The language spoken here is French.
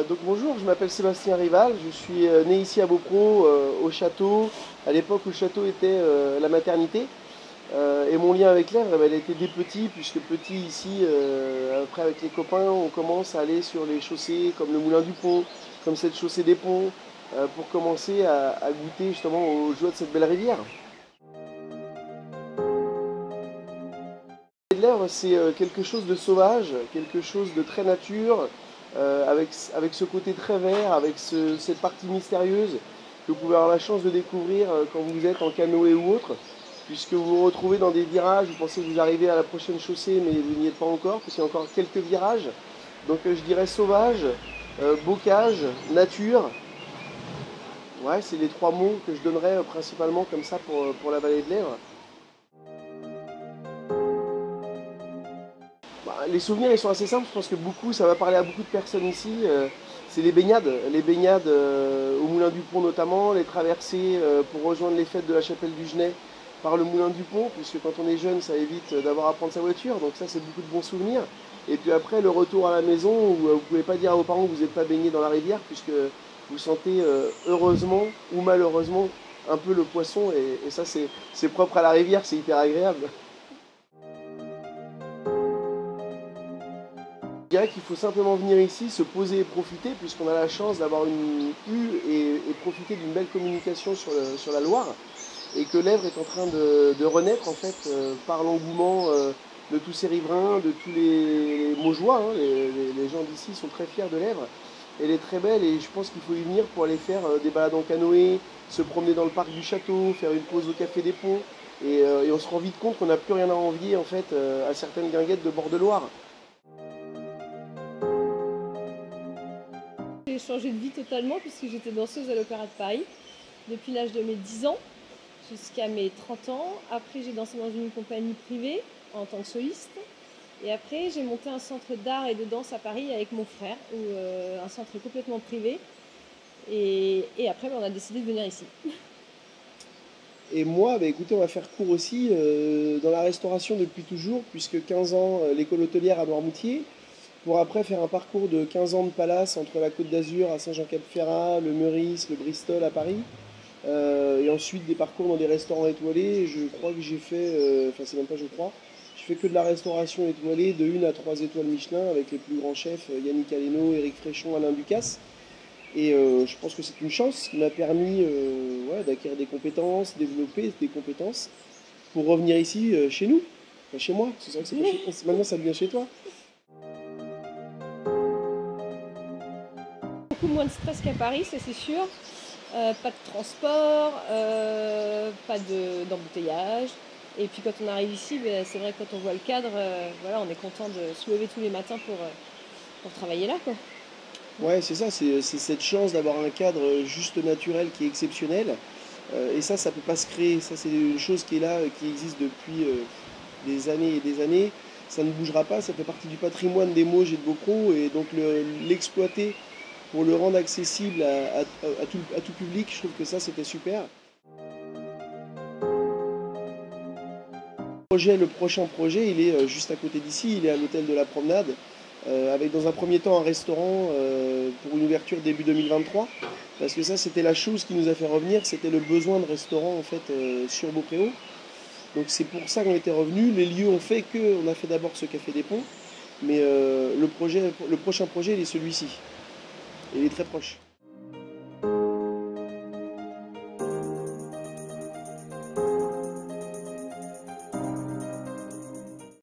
Donc bonjour, je m'appelle Sébastien Rival, je suis né ici à Beaupro, au château, à l'époque où le château était la maternité. Et mon lien avec l'Èvre, eh ben, elle a été dès petit, puisque petit ici, après avec les copains, on commence à aller sur les chaussées comme le Moulin du Pont, comme cette chaussée des Ponts, pour commencer à goûter justement aux joies de cette belle rivière. L'Èvre, c'est quelque chose de sauvage, quelque chose de très nature, avec ce côté très vert, avec cette partie mystérieuse que vous pouvez avoir la chance de découvrir quand vous êtes en canoë ou autre, puisque vous vous retrouvez dans des virages, vous pensez que vous arrivez à la prochaine chaussée, mais vous n'y êtes pas encore, parce qu'il y a encore quelques virages. Donc je dirais sauvage, bocage, nature. Ouais, c'est les trois mots que je donnerais principalement comme ça pour la vallée de l'Èvre. Bah, les souvenirs ils sont assez simples, je pense que ça va parler à beaucoup de personnes ici. C'est les baignades au Moulin du Pont notamment, les traversées pour rejoindre les fêtes de la chapelle du Genêt par le Moulin du Pont, puisque quand on est jeune ça évite d'avoir à prendre sa voiture, donc ça c'est beaucoup de bons souvenirs. Et puis après le retour à la maison où vous ne pouvez pas dire à vos parents que vous n'êtes pas baigné dans la rivière, puisque vous sentez heureusement ou malheureusement un peu le poisson, et ça c'est propre à la rivière, c'est hyper agréable. Je dirais qu'il faut simplement venir ici, se poser et profiter, puisqu'on a la chance d'avoir et profiter d'une belle communication sur la Loire, et que l'Èvre est en train de renaître en fait par l'engouement de tous ces riverains, de tous les Maugeois, hein. Les gens d'ici sont très fiers de l'Èvre. Elle est très belle et je pense qu'il faut y venir pour aller faire des balades en canoë, se promener dans le parc du château, faire une pause au Café des Ponts, et on se rend vite compte qu'on n'a plus rien à envier en fait à certaines guinguettes de bord de Loire. J'ai changé de vie totalement puisque j'étais danseuse à l'Opéra de Paris depuis l'âge de mes 10 ans jusqu'à mes 30 ans. Après, j'ai dansé dans une compagnie privée en tant que soliste. Et après, j'ai monté un centre d'art et de danse à Paris avec mon frère, un centre complètement privé. Et après, on a décidé de venir ici. Et moi, bah, écoutez, on va faire court aussi dans la restauration depuis toujours, puisque 15 ans, l'école hôtelière à Noirmoutier, pour après faire un parcours de 15 ans de palace entre la Côte d'Azur à Saint-Jean-Cap-Ferrat, le Meurice, le Bristol à Paris, et ensuite des parcours dans des restaurants étoilés. Je crois que j'ai fait, enfin c'est même pas je crois, je fais que de la restauration étoilée de 1 à 3 étoiles Michelin avec les plus grands chefs, Yannick Aleno, Éric Fréchon, Alain Ducasse. Et je pense que c'est une chance qui m'a permis ouais, d'acquérir des compétences, développer des compétences pour revenir ici chez nous, enfin chez moi. C'est vrai que maintenant ça devient chez toi. Beaucoup moins de stress qu'à Paris, ça c'est sûr. Pas de transport, pas d'embouteillage. Et puis quand on arrive ici, ben, c'est vrai que quand on voit le cadre, voilà, on est content de se lever tous les matins pour travailler là, quoi. Ouais, c'est ça, c'est cette chance d'avoir un cadre juste naturel qui est exceptionnel. Et ça peut pas se créer. Ça, c'est une chose qui est là, qui existe depuis des années et des années. Ça ne bougera pas, ça fait partie du patrimoine des Mauges et de Beaupro. Et donc l'exploiter pour le rendre accessible à tout public, je trouve que ça, c'était super. Le prochain projet, il est juste à côté d'ici, il est à l'hôtel de la Promenade, avec dans un premier temps un restaurant pour une ouverture début 2023, parce que ça c'était la chose qui nous a fait revenir, c'était le besoin de restaurant en fait sur Beaupréau. Donc c'est pour ça qu'on était revenu. Les lieux ont fait qu'on a fait d'abord ce Café des Ponts, mais le prochain projet il est celui-ci, il est très proche.